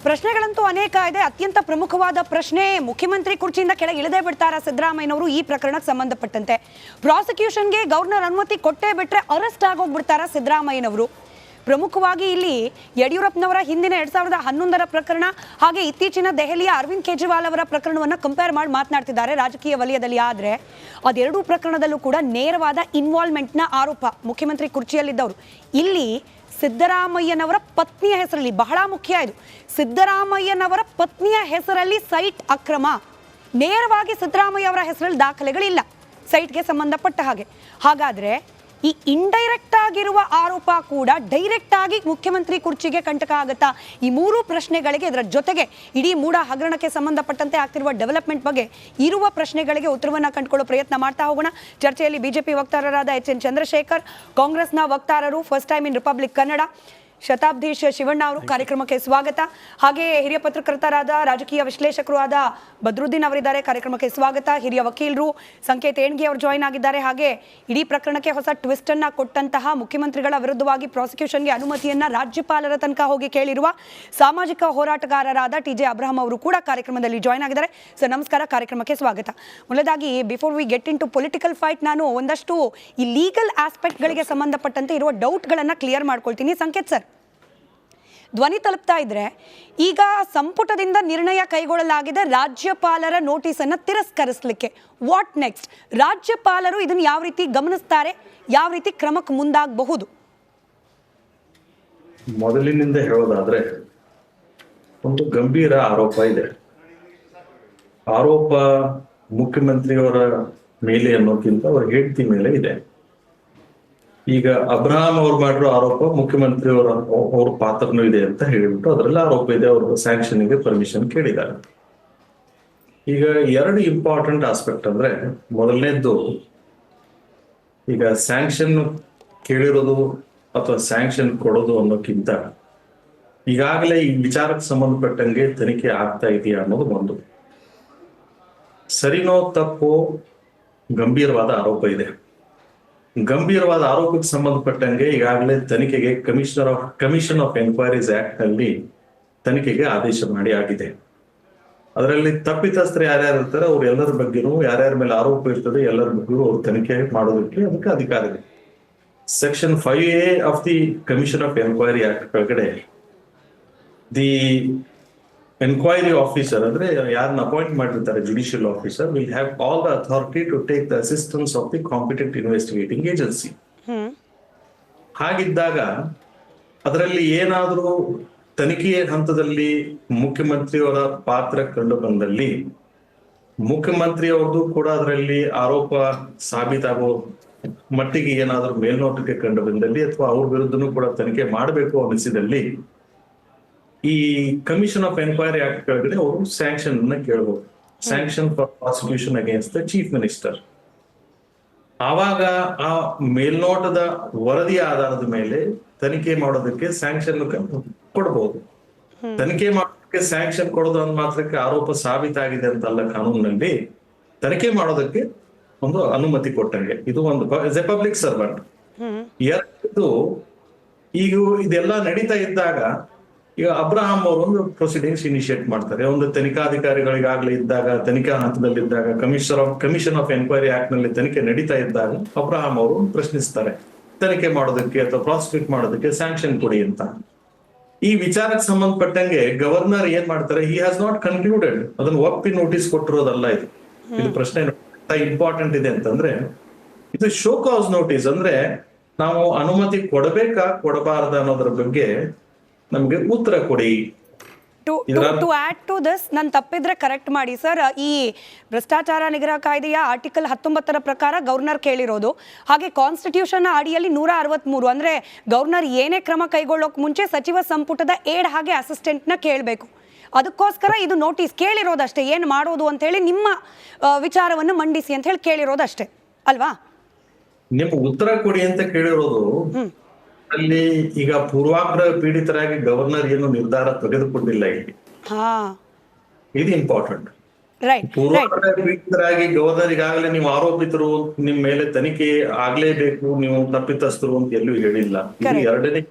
ಪ್ರಶ್ನೆಗಳಂತೂ ಅನೇಕ ಇದೆ. ಅತ್ಯಂತ ಪ್ರಮುಖವಾದ ಪ್ರಶ್ನೆ, ಮುಖ್ಯಮಂತ್ರಿ ಕುರ್ಚಿಯಿಂದ ಕೆಳಗೆ ಇಳಿದೇ ಬಿಡ್ತಾರಾ ಸಿದ್ದರಾಮಯ್ಯನವರು ಈ ಪ್ರಕರಣಕ್ಕೆ ಸಂಬಂಧಪಟ್ಟಂತೆ? ಪ್ರಾಸಿಕ್ಯೂಷನ್ಗೆ ಗವರ್ನರ್ ಅನುಮತಿ ಕೊಟ್ಟೇ ಬಿಟ್ರೆ ಅರೆಸ್ಟ್ ಆಗೋಗ್ಬಿಡ್ತಾರಾ ಸಿದ್ದರಾಮಯ್ಯನವರು? ಪ್ರಮುಖವಾಗಿ ಇಲ್ಲಿ ಯಡಿಯೂರಪ್ಪನವರ ಹಿಂದಿನ 2011ರ ಪ್ರಕರಣ ಹಾಗೆ ಇತ್ತೀಚಿನ ದೆಹಲಿಯ ಅರವಿಂದ್ ಕೇಜ್ರಿವಾಲ್ ಅವರ ಪ್ರಕರಣವನ್ನು ಕಂಪೇರ್ ಮಾಡಿ ಮಾತನಾಡ್ತಿದ್ದಾರೆ ರಾಜಕೀಯ ವಲಯದಲ್ಲಿ. ಆದರೆ ಅದೆರಡೂ ಪ್ರಕರಣದಲ್ಲೂ ಕೂಡ ನೇರವಾದ ಇನ್ವಾಲ್ವ್ಮೆಂಟ್ನ ಆರೋಪ ಮುಖ್ಯಮಂತ್ರಿ ಕುರ್ಚಿಯಲ್ಲಿದ್ದವರು. ಇಲ್ಲಿ ಸಿದ್ದರಾಮಯ್ಯನವರ ಪತ್ನಿಯ ಹೆಸರಲ್ಲಿ, ಬಹಳ ಮುಖ್ಯ ಇದು, ಸಿದ್ದರಾಮಯ್ಯನವರ ಪತ್ನಿಯ ಹೆಸರಲ್ಲಿ ಸೈಟ್ ಅಕ್ರಮ. ನೇರವಾಗಿ ಸಿದ್ದರಾಮಯ್ಯ ಅವರ ಹೆಸರಲ್ಲಿ ದಾಖಲೆಗಳಿಲ್ಲ ಸೈಟ್ಗೆ ಸಂಬಂಧಪಟ್ಟ ಹಾಗೆ. ಹಾಗಾದ್ರೆ ಈ ಇಂಡೈರೆಕ್ಟ್ ಆಗಿರುವ ಆರೋಪ ಕೂಡ ಡೈರೆಕ್ಟ್ ಆಗಿ ಮುಖ್ಯಮಂತ್ರಿ ಕುರ್ಚಿಗೆ ಕಂಟಕ ಆಗುತ್ತಾ? ಈ ಮೂರು ಪ್ರಶ್ನೆಗಳಿಗೆ, ಇದರ ಜೊತೆಗೆ ಇಡೀ ಮೂಡ ಹಗರಣಕ್ಕೆ ಸಂಬಂಧಪಟ್ಟಂತೆ ಆಗ್ತಿರುವ ಡೆವಲಪ್ಮೆಂಟ್ ಬಗ್ಗೆ ಇರುವ ಪ್ರಶ್ನೆಗಳಿಗೆ ಉತ್ತರವನ್ನು ಕಂಡುಕೊಳ್ಳೋ ಪ್ರಯತ್ನ ಮಾಡ್ತಾ ಹೋಗೋಣ. ಚರ್ಚೆಯಲ್ಲಿ ಬಿಜೆಪಿ ವಕ್ತಾರರಾದ ಎಚ್.ಎನ್. ಚಂದ್ರಶೇಖರ್, ಕಾಂಗ್ರೆಸ್ನ ವಕ್ತಾರರು first time in Republic Kannada ಶತಾಬ್ದೀಶ್ ಶಿವಣ್ಣ ಅವರು, ಕಾರ್ಯಕ್ರಮಕ್ಕೆ ಸ್ವಾಗತ. ಹಾಗೆ ಹಿರಿಯ ಪತ್ರಕರ್ತರಾದ ರಾಜಕೀಯ ವಿಶ್ಲೇಷಕರು ಆದ ಬದ್ರುದ್ದೀನ್ ಅವರಿದ್ದಾರೆ, ಕಾರ್ಯಕ್ರಮಕ್ಕೆ ಸ್ವಾಗತ. ಹಿರಿಯ ವಕೀಲರು ಸಂಕೇತ್ ಏಣ್ಗಿ ಅವರು ಜಾಯಿನ್ ಆಗಿದ್ದಾರೆ. ಹಾಗೆ ಇಡೀ ಪ್ರಕರಣಕ್ಕೆ ಹೊಸ ಟ್ವಿಸ್ಟ್ ಅನ್ನ ಕೊಟ್ಟಂತಹ, ಮುಖ್ಯಮಂತ್ರಿಗಳ ವಿರುದ್ಧವಾಗಿ ಪ್ರಾಸಿಕ್ಯೂಷನ್ಗೆ ಅನುಮತಿಯನ್ನ ರಾಜ್ಯಪಾಲರ ತನಕ ಹೋಗಿ ಕೇಳಿರುವ ಸಾಮಾಜಿಕ ಹೋರಾಟಗಾರರಾದ ಟಿ.ಜೆ. ಅಬ್ರಹಂ ಅವರು ಕೂಡ ಕಾರ್ಯಕ್ರಮದಲ್ಲಿ ಜಾಯಿನ್ ಆಗಿದ್ದಾರೆ. ಸರ್ ನಮಸ್ಕಾರ, ಕಾರ್ಯಕ್ರಮಕ್ಕೆ ಸ್ವಾಗತ. ಮೊದಲಾಗಿ before we get into political fight, ನಾನು ಒಂದಷ್ಟು ಈ ಲೀಗಲ್ ಆಸ್ಪೆಕ್ಟ್ಗಳಿಗೆ ಸಂಬಂಧಪಟ್ಟಂತೆ ಇರುವ ಡೌಟ್ಗಳನ್ನು ಕ್ಲಿಯರ್ ಮಾಡ್ಕೊಳ್ತೀನಿ. ಸಂಕೇತ್ ಸರ್, ಧ್ವನಿ ತಲುಪ್ತಾ ಇದ್ರೆ, ಈಗ ಸಂಪುಟದಿಂದ ನಿರ್ಣಯ ಕೈಗೊಳ್ಳಲಾಗಿದೆ ರಾಜ್ಯಪಾಲರ ನೋಟಿಸ್ ಅನ್ನು ತಿರಸ್ಕರಿಸಲಿಕ್ಕೆ. What next? ರಾಜ್ಯಪಾಲರು ಇದನ್ನು ಯಾವ ರೀತಿ ಗಮನಿಸ್ತಾರೆ, ಯಾವ ರೀತಿ ಕ್ರಮಕ್ಕೆ ಮುಂದಾಗಬಹುದು? ಮೊದಲಿನಿಂದ ಹೇಳೋದಾದ್ರೆ, ಒಂದು ಗಂಭೀರ ಆರೋಪ ಇದೆ. ಆರೋಪ ಮುಖ್ಯಮಂತ್ರಿಯವರ ಮೇಲೆ ಅನ್ನೋಕ್ಕಿಂತ ಅವರ ಹೆಂಡತಿ ಮೇಲೆ ಇದೆ. ಈಗ ಅಬ್ರಹಾಂ ಅವ್ರು ಮಾಡಿರೋ ಆರೋಪ ಮುಖ್ಯಮಂತ್ರಿಯವರ ಅವ್ರ ಪಾತ್ರನೂ ಇದೆ ಅಂತ ಹೇಳಿಬಿಟ್ಟು ಅದರಲ್ಲಿ ಆರೋಪ ಇದೆ. ಅವರು ಸ್ಯಾಂಕ್ಷನ್ಗೆ ಪರ್ಮಿಷನ್ ಕೇಳಿದ್ದಾರೆ. ಈಗ ಎರಡು ಇಂಪಾರ್ಟೆಂಟ್ ಆಸ್ಪೆಕ್ಟ್ ಅಂದ್ರೆ, ಮೊದಲನೇದ್ದು, ಈಗ ಸ್ಯಾಂಕ್ಷನ್ ಕೇಳಿರೋದು ಅಥವಾ ಸ್ಯಾಂಕ್ಷನ್ ಕೊಡೋದು ಅನ್ನೋಕ್ಕಿಂತ ಈಗಾಗಲೇ ಈ ವಿಚಾರಕ್ಕೆ ಸಂಬಂಧಪಟ್ಟಂಗೆ ತನಿಖೆ ಆಗ್ತಾ ಇದೆಯಾ ಅನ್ನೋದು ಒಂದು. ಸರಿನೋ ತಪ್ಪೋ ಗಂಭೀರವಾದ ಆರೋಪ ಇದೆ. ಗಂಭೀರವಾದ ಆರೋಪಕ್ಕೆ ಸಂಬಂಧಪಟ್ಟಂಗೆ ಈಗಾಗಲೇ ತನಿಖೆಗೆ ಕಮಿಷನ್ ಆಫ್ ಎನ್ಕ್ವೈರೀಸ್ ಆಕ್ಟ್ ನಲ್ಲಿ ತನಿಖೆಗೆ ಆದೇಶ ಮಾಡಿ ಆಗಿದೆ. ಅದರಲ್ಲಿ ತಪ್ಪಿತಸ್ಥರು ಯಾರ್ಯಾರು ಇರ್ತಾರೆ ಅವ್ರು ಎಲ್ಲರ ಬಗ್ಗೆನೂ, ಯಾರ್ಯಾರ ಮೇಲೆ ಆರೋಪ ಇರ್ತದೆ ಎಲ್ಲರ ಬಗ್ಗೆಯೂ ಅವ್ರು ತನಿಖೆ ಮಾಡೋದಕ್ಕೆ ಅದಕ್ಕೆ ಅಧಿಕಾರ ಇದೆ. Section 5A of the commission of enquiry act ಕೆಳಗಡೆ ದಿ ಎನ್ಕ್ವೈರಿ ಆಫೀಸರ್ ಅಂದ್ರೆ ಯಾರನ್ನ ಅಪಾಯಿಂಟ್ ಮಾಡಿರ್ತಾರೆ, judicial officer, will have all the authority to take the assistance of the competent investigating agency. ಹಾಗಿದ್ದಾಗ ಅದರಲ್ಲಿ ಏನಾದರೂ ತನಿಖೆಯ ಹಂತದಲ್ಲಿ ಮುಖ್ಯಮಂತ್ರಿಯವರ ಪಾತ್ರ ಕಂಡು ಬಂದಲ್ಲಿ, ಮುಖ್ಯಮಂತ್ರಿಯವ್ರದ್ದು ಕೂಡ ಅದರಲ್ಲಿ ಆರೋಪ ಸಾಬೀತಾಗೋ ಮಟ್ಟಿಗೆ ಏನಾದರೂ ಮೇಲ್ನೋಟಕ್ಕೆ ಕಂಡು ಬಂದಲ್ಲಿ ಅಥವಾ ಅವ್ರ ವಿರುದ್ಧನೂ ಕೂಡ ತನಿಖೆ ಮಾಡಬೇಕು ಅನಿಸಿದಲ್ಲಿ, ಈ ಕಮಿಷನ್ ಆಫ್ ಎನ್ಕ್ವೈರಿ ಆಕ್ಟ್ ಕೆಳಗಡೆ ಅವರು ಸ್ಯಾಂಕ್ಷನ್ ಅನ್ನ ಕೇಳಬಹುದು. Sanction for prosecution against the chief minister. ಆವಾಗ ಆ ಮೇಲ್ನೋಟದ ವರದಿಯ ಆಧಾರದ ಮೇಲೆ ತನಿಖೆ ಮಾಡೋದಕ್ಕೆ ಸ್ಯಾಂಕ್ಷನ್ ಕೊಡಬಹುದು. ತನಿಖೆ ಮಾಡೋದಕ್ಕೆ ಸ್ಯಾಂಕ್ಷನ್ ಕೊಡೋದು ಅಂದ ಮಾತ್ರಕ್ಕೆ ಆರೋಪ ಸಾಬೀತಾಗಿದೆ ಅಂತಲ್ಲ ಕಾನೂನಿನಲ್ಲಿ. ತನಿಖೆ ಮಾಡೋದಕ್ಕೆ ಒಂದು ಅನುಮತಿ ಕೊಟ್ಟಂಗೆ. ಇದು ಒಂದು ಪಬ್ಲಿಕ್ ಸರ್ವೆಂಟ್. ಎರಡು, ಈಗ ಇದೆಲ್ಲ ನಡೀತಾ ಇದ್ದಾಗ ಈಗ ಅಬ್ರಹಾಂ ಅವರು ಒಂದು ಪ್ರೊಸೀಡಿಂಗ್ಸ್ ಇನಿಷಿಯೇಟ್ ಮಾಡ್ತಾರೆ. ಒಂದು ತನಿಖಾಧಿಕಾರಿಗಳಿಗಾಗಲೇ ಇದ್ದಾಗ, ತನಿಖಾ ಹಂತದಲ್ಲಿದ್ದಾಗ, ಕಮಿಷನ್ ಆಫ್ ಎನ್ಕ್ವೈರಿ ಆಕ್ಟ್ ನಲ್ಲಿ ತನಿಖೆ ನಡೀತಾ ಇದ್ದಾಗ ಅಬ್ರಹಾಂ ಅವರು ಪ್ರಶ್ನಿಸ್ತಾರೆ, ತನಿಖೆ ಮಾಡೋದಕ್ಕೆ ಅಥವಾ ಪ್ರಾಸಿಕ್ಯೂಟ್ ಮಾಡೋದಕ್ಕೆ ಸ್ಯಾಂಕ್ಷನ್ ಕೊಡಿ ಅಂತ. ಈ ವಿಚಾರಕ್ಕೆ ಸಂಬಂಧಪಟ್ಟಂಗೆ ಗವರ್ನರ್ ಏನ್ ಮಾಡ್ತಾರೆ, ಹಿ ಹ್ಯಾಸ್ ನಾಟ್ ಕನ್ಕ್ಲೂಡೆಡ್, ಅದನ್ನು ಒಪ್ಪಿ ನೋಟಿಸ್ ಕೊಟ್ಟಿರೋದಲ್ಲ. ಇದು ಪ್ರಶ್ನೆ ಇಂಪಾರ್ಟೆಂಟ್ ಇದೆ ಅಂತಂದ್ರೆ, ಇದು ಶೋ ಕಾಸ್ ನೋಟಿಸ್ ಅಂದ್ರೆ ನಾವು ಅನುಮತಿ ಕೊಡಬೇಕಾ ಕೊಡಬಾರ್ದ ಅನ್ನೋದ್ರ ಬಗ್ಗೆ ನಮ್ಗೆ ಉತ್ತರ ಕೊಡಿ. ಟು ಆಡ್ ಟು ದಿಸ್, ನಾನು ತಪ್ಪಿದ್ರೆ ಕರೆಕ್ಟ್ ಮಾಡಿ ಸರ್. ಈ ಭ್ರಷ್ಟಾಚಾರ ನಿಗ್ರಹ ಕಾಯ್ದೆಯ ಆರ್ಟಿಕಲ್ 19ರ ಪ್ರಕಾರ ಗವರ್ನರ್ ಕೇಳಿರೋದು. ಹಾಗೆ ಕಾನ್ಸ್ಟಿಟ್ಯೂಷನ್ ಅಡಿಯಲ್ಲಿ 163 ಅಂದ್ರೆ ಗವರ್ನರ್ ಏನೇ ಕ್ರಮ ಕೈಗೊಳ್ಳೋಕೆ ಮುಂಚೆ ಸಚಿವ ಸಂಪುಟದ ಏಡ್ ಹಾಗೆ ಅಸಿಸ್ಟೆಂಟ್ನ ಕೇಳಬೇಕು. ಅದಕ್ಕೋಸ್ಕರ ಇದು ನೋಟಿಸ್ ಕೇಳಿರೋದಷ್ಟೇ. ಏನು ಮಾಡೋದು ಅಂತ ಹೇಳಿ ನಿಮ್ಮ ವಿಚಾರವನ್ನು ಮಂಡಿಸಿ ಅಂತ ಹೇಳಿ ಕೇಳಿರೋದಷ್ಟೇ ಅಲ್ವಾ? ನಿಮ್ಮ ಉತ್ತರ ಕೊಡಿ ಅಂತ ಕೇಳಿರೋದು. ಅಲ್ಲಿ ಈಗ ಪೂರ್ವಾಗ್ರಹ ಪೀಡಿತರಾಗಿ ಗವರ್ನರ್ ಏನು ನಿರ್ಧಾರ ತೆಗೆದುಕೊಂಡಿಲ್ಲ ಇಲ್ಲಿ. ಇದು ಇಂಪಾರ್ಟೆಂಟ್. ಪೂರ್ವಾಗ್ರಹ ಪೀಡಿತರಾಗಿ ಗವರ್ನರ್ ಈಗಾಗಲೇ ನೀವು ಆರೋಪಿತರು, ನಿಮ್ ಮೇಲೆ ತನಿಖೆ ಆಗ್ಲೇಬೇಕು, ನೀವು ತಪ್ಪಿತಸ್ಥರು ಅಂತ ಎಲ್ಲೂ ಹೇಳಿಲ್ಲ. ಇದು ಎರಡನೇ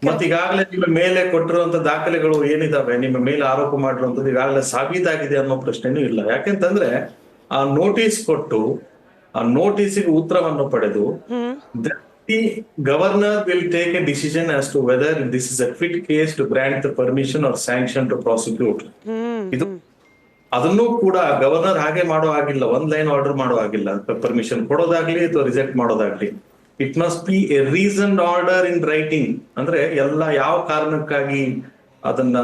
ಮತ್ತೆ ಈಗಾಗಲೇ ನಿಮ್ಮ ಮೇಲೆ ಕೊಟ್ಟಿರುವಂತ ದಾಖಲೆಗಳು ಏನಿದಾವೆ, ನಿಮ್ಮ ಮೇಲೆ ಆರೋಪ ಮಾಡಿರುವಂತದ್ದು ಈಗಾಗಲೇ ಸಾಬೀತಾಗಿದೆ ಅನ್ನೋ ಪ್ರಶ್ನೆನೂ ಇಲ್ಲ. ಯಾಕೆಂತಂದ್ರೆ ಆ ನೋಟಿಸ್ ಕೊಟ್ಟು ಆ ನೋಟಿಸಿಗೆ ಉತ್ತರವನ್ನು ಪಡೆದು the governor will take a decision as to whether this is a fit case to grant the permission or sanction to prosecute. ಇದು ಅದನ್ನು ಕೂಡ ಗವರ್ನರ್ ಹಾಗೆ ಮಾಡೋ ಆಗಿಲ್ಲ, ಒಂದ್ ಲೈನ್ ಆರ್ಡರ್ ಮಾಡೋ ಆಗಿಲ್ಲ, ಪರ್ಮಿಷನ್ ಕೊಡೋದಾಗ್ಲಿ ಅಥವಾ ರಿಜೆಕ್ಟ್ ಮಾಡೋದಾಗ್ಲಿ. It must be A reason order in writing. ಅಂದ್ರೆ ಎಲ್ಲ ಯಾವ ಕಾರಣಕ್ಕಾಗಿ ಅದನ್ನ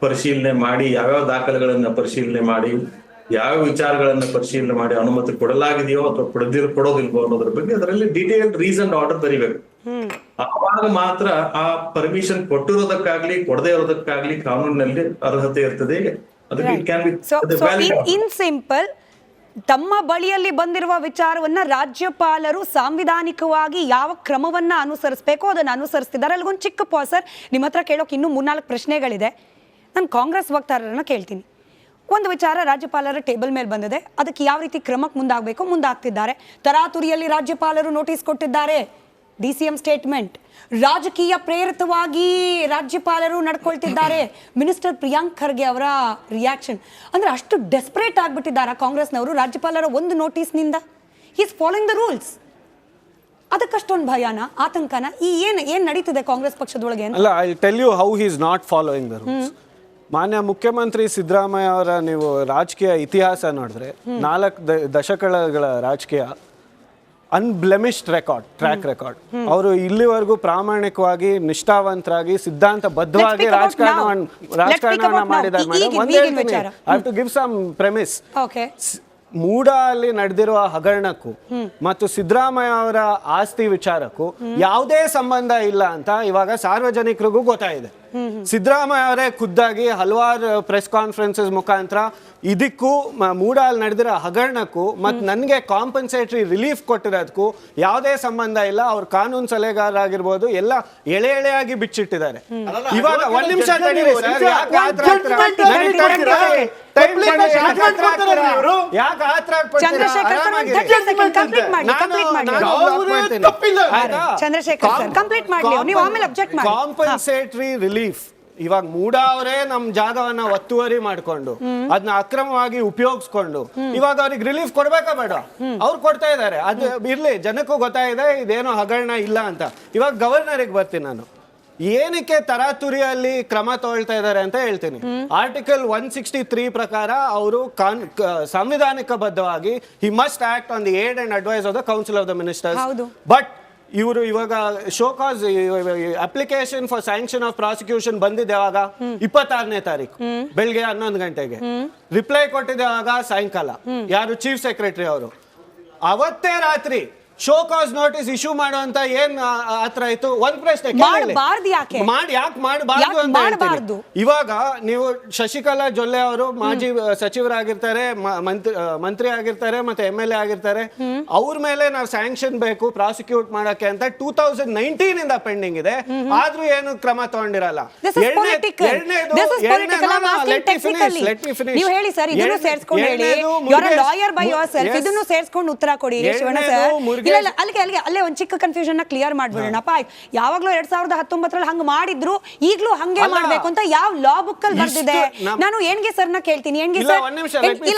ಪರಿಶೀಲನೆ ಮಾಡಿ, ಯಾವ್ಯಾವ ದಾಖಲೆಗಳನ್ನ ಪರಿಶೀಲನೆ ಮಾಡಿ, ಯಾವ ವಿಚಾರಗಳನ್ನ ಪರಿಶೀಲನೆ ಮಾಡಿ ಅನುಮತಿ ಕೊಡಲಾಗಿದೆಯೋ ಅಥವಾ ಕೊಡೋದಿಲ್ವೋ ಅನ್ನೋದ್ರ ಬಗ್ಗೆ ಅದರಲ್ಲಿ ಡೀಟೇಲ್ ರೀಸನ್ ಆರ್ಡರ್ ಬರೀಬೇಕು. ಆವಾಗ ಮಾತ್ರ ಆ ಪರ್ಮಿಷನ್ ಕೊಟ್ಟಿರೋದಕ್ಕಾಗ್ಲಿ ಕೊಡದೇ ಇರೋದಕ್ಕಾಗ್ಲಿ ಕಾನೂನಿನಲ್ಲಿ ಅರ್ಹತೆ ಇರ್ತದೆ. ಅದಕ್ಕೆ it can be in simple, ತಮ್ಮ ಬಳಿಯಲ್ಲಿ ಬಂದಿರುವ ವಿಚಾರವನ್ನ ರಾಜ್ಯಪಾಲರು ಸಾಂವಿಧಾನಿಕವಾಗಿ ಯಾವ ಕ್ರಮವನ್ನ ಅನುಸರಿಸಬೇಕೋ ಅದನ್ನು ಅನುಸರಿಸ್ತಿದ್ದಾರೆ. ಅಲ್ಲಿಗೊಂದು ಚಿಕ್ಕ ಪಾಸ್ ಸರ್, ನಿಮ್ಮ ಹತ್ರ ಕೇಳೋಕೆ ಇನ್ನೂ 3-4 ಪ್ರಶ್ನೆಗಳಿದೆ. ನಾನು ಕಾಂಗ್ರೆಸ್ ವಕ್ತಾರರನ್ನ ಕೇಳ್ತೀನಿ. ಒಂದು ವಿಚಾರ ರಾಜ್ಯಪಾಲರ ಟೇಬಲ್ ಮೇಲೆ ಬಂದಿದೆ, ಅದಕ್ಕೆ ಯಾವ ರೀತಿ ಕ್ರಮಕ್ಕೆ ಮುಂದಾಗ್ತಿದ್ದಾರೆ. ತರಾತುರಿಯಲ್ಲಿ ರಾಜ್ಯಪಾಲರು ನೋಟಿಸ್ ಕೊಟ್ಟಿದ್ದಾರೆ, DCM ಸ್ಟೇಟ್ಮೆಂಟ್, ರಾಜಕೀಯ ಪ್ರೇರಿತವಾಗಿ ರಾಜ್ಯಪಾಲರು ನಡ್ಕೊಳ್ತಿದ್ದಾರೆ, ಮಿನಿಸ್ಟರ್ ಪ್ರಿಯಾಂಕ್ ಖರ್ಗೆ ಅವರ ರಿಯಾಕ್ಷನ್. ಅಂದ್ರೆ ಅಷ್ಟು ಡೆಸ್ಪರೇಟ್ ಆಗ್ಬಿಟ್ಟಿದ್ದಾರೆ ಕಾಂಗ್ರೆಸ್ನವರು ರಾಜ್ಯಪಾಲರ ಒಂದು ನೋಟಿಸ್ನಿಂದ. Is following the rules. ಅದಕ್ಕಷ್ಟೊಂದು ಭಯನ, ಆತಂಕನ ಈ ಏನ್ ನಡೀತಿದೆ ಕಾಂಗ್ರೆಸ್ ಪಕ್ಷದೊಳಗೆ? ಅಲ್ಲ, I tell you how he is not following the rules. ಮಾನ್ಯ ಮುಖ್ಯಮಂತ್ರಿ ಸಿದ್ದರಾಮಯ್ಯ ಅವರ ನೀವು ರಾಜಕೀಯ ಇತಿಹಾಸ ನೋಡಿದ್ರೆ 4 ದಶಕಗಳ ರಾಜಕೀಯ ಅನ್ಬ್ಲೆಮಿಶ್ಡ್ ಟ್ರ್ಯಾಕ್ ರೆಕಾರ್ಡ್. ಅವರು ಇಲ್ಲಿವರೆಗೂ ಪ್ರಾಮಾಣಿಕವಾಗಿ, ನಿಷ್ಠಾವಂತರಾಗಿ, ಸಿದ್ಧಾಂತಬದ್ಧವಾಗಿ ರಾಜಕಾರಣ ಮಾಡಿದ್ದಾರೆ. ಮೇಡಮ್, ಒಂದೇ ಹೇಳ್ತೀನಿ, I have to give some premise. MUDA ಅಲ್ಲಿ ನಡೆದಿರುವ ಹಗರಣಕ್ಕೂ ಮತ್ತು ಸಿದ್ದರಾಮಯ್ಯ ಅವರ ಆಸ್ತಿ ವಿಚಾರಕ್ಕೂ ಯಾವುದೇ ಸಂಬಂಧ ಇಲ್ಲ ಅಂತ ಇವಾಗ ಸಾರ್ವಜನಿಕರಿಗೂ ಗೊತ್ತಾಗಿದೆ. ಸಿದ್ದರಾಮಯ್ಯ ಅವರೇ ಖುದ್ದಾಗಿ ಹಲವಾರು ಪ್ರೆಸ್ ಕಾನ್ಫರೆನ್ಸಸ್ ಮುಖಾಂತರ ಇದಕ್ಕೂ ಮೂಡಲ್ಲಿ ನಡೆದಿರೋ ಹಗರಣಕ್ಕೂ ಮತ್ತು ನನಗೆ ಕಾಂಪನ್ಸೇಟರಿ ರಿಲೀಫ್ ಕೊಟ್ಟಿರೋದಕ್ಕೂ ಯಾವುದೇ ಸಂಬಂಧ ಇಲ್ಲ, ಅವ್ರ ಕಾನೂನು ಸಲಹೆಗಾರರಾಗಿರ್ಬೋದು ಎಲ್ಲ ಎಳೆಯಾಗಿ ಬಿಚ್ಚಿಟ್ಟಿದ್ದಾರೆ. ಇವಾಗ ಒಂದ್ ನಿಮಿಷ ತಡೀರಿ ಸರ್, ಯಾಕೆ ಆತರ ಕಾಂಪನ್ಸೇಟರಿ ರಿಲೀಫ್ ಇವಾಗ ಮೂಡ ಅವರೇ ನಮ್ ಜಾಗವನ್ನ ಒತ್ತುವರಿ ಮಾಡ್ಕೊಂಡು ಅದನ್ನ ಅಕ್ರಮವಾಗಿ ಉಪಯೋಗಿಸ್ಕೊಂಡು ಇವಾಗ ಅವ್ರಿಗೆ ರಿಲೀಫ್ ಕೊಡ್ಬೇಕಾ ಬೇಡ? ಅವ್ರು ಕೊಡ್ತಾ ಇದಾರೆ. ಅದು ಇರ್ಲಿ, ಜನಕ್ಕೂ ಗೊತ್ತಾಗಿದೆ ಇದೇನೋ ಹಗರಣ ಇಲ್ಲ ಅಂತ. ಇವಾಗ ಗವರ್ನರಿಗೆ ಬರ್ತೀನಿ ನಾನು, ಏನಕ್ಕೆ ತರಾತುರಿಯಲ್ಲಿ ಕ್ರಮ ತಗೊಳ್ತಾ ಇದ್ದಾರೆ ಅಂತ ಹೇಳ್ತೀನಿ. ಆರ್ಟಿಕಲ್ 163 ಪ್ರಕಾರ ಅವರು ಸಂವಿಧಾನಿಕಬದ್ಧವಾಗಿ he must act on the aid and advice of the council of the ministers. But ಇವರು ಇವಾಗ show cause application for sanction of prosecution ಬಂದಿದೆ ಯಾವಾಗ? 26ನೇ ತಾರೀಕು ಬೆಳಿಗ್ಗೆ 11 ಗಂಟೆಗೆ. ರಿಪ್ಲೈ ಕೊಟ್ಟಿದೆ ಯಾವಾಗ? ಸಾಯಂಕಾಲ. ಯಾರು? ಚೀಫ್ ಸೆಕ್ರೆಟರಿ ಅವರು. ಅವತ್ತೇ ರಾತ್ರಿ ಶೋಕಾಸ್ ನೋಟಿಸ್ ಇಶ್ಯೂ ಮಾಡುವಂತ ಏನ್ ಆತರ ಆಯ್ತು? ಒಂದ್ ಪ್ರಶ್ನೆ ಯಾಕೆ ಮಾಡಬಾರ್ದು ಅಂತ ಹೇಳ್ತೀನಿ. ಇವಾಗ ನೀವು ಶಶಿಕಲಾ ಜೊಲ್ಲೆ ಅವರು ಮಾಜಿ ಸಚಿವರಾಗಿರ್ತಾರೆ, ಮಂತ್ರಿ ಆಗಿರ್ತಾರೆ, ಮತ್ತೆ MLA ಆಗಿರ್ತಾರೆ. ಅವ್ರ ಮೇಲೆ ನಾವು ಸ್ಯಾಂಕ್ಷನ್ ಬೇಕು ಪ್ರಾಸಿಕ್ಯೂಟ್ ಮಾಡಕ್ಕೆ ಅಂತ 2019 ಇಂದ ಪೆಂಡಿಂಗ್ ಇದೆ, ಆದ್ರೂ ಏನು ಕ್ರಮ ತಗೊಂಡಿರಲ್ಲ. ಸೇರ್ಸ್ಕೊಂಡು ಉತ್ತರ ಕೊಡಿ ಶಿವಣ್ಣ ಸರ್. ಅಲ್ಲೇ ಒಂದ್ ಚಿಕ್ಕ ಕನ್ಫ್ಯೂಷನ್ ಕ್ಲಿಯರ್ ಮಾಡ್ಬಿಡೋಣಪ್ಪ. ಯಾವಾಗ್ಲೂ 2019 ಹಂಗ ಮಾಡಿದ್ರು, ಈಗ್ಲೂ ಹಂಗೆ ಮಾಡ್ಬೇಕು ಅಂತ ಯಾವ ಲಾ ಬುಕ್ ಅಲ್ಲಿ ಬರ್ದಿದೆ? ನಾನು ಏನ್ಗೆ ಸರ್ನ ಕೇಳ್ತೀನಿ.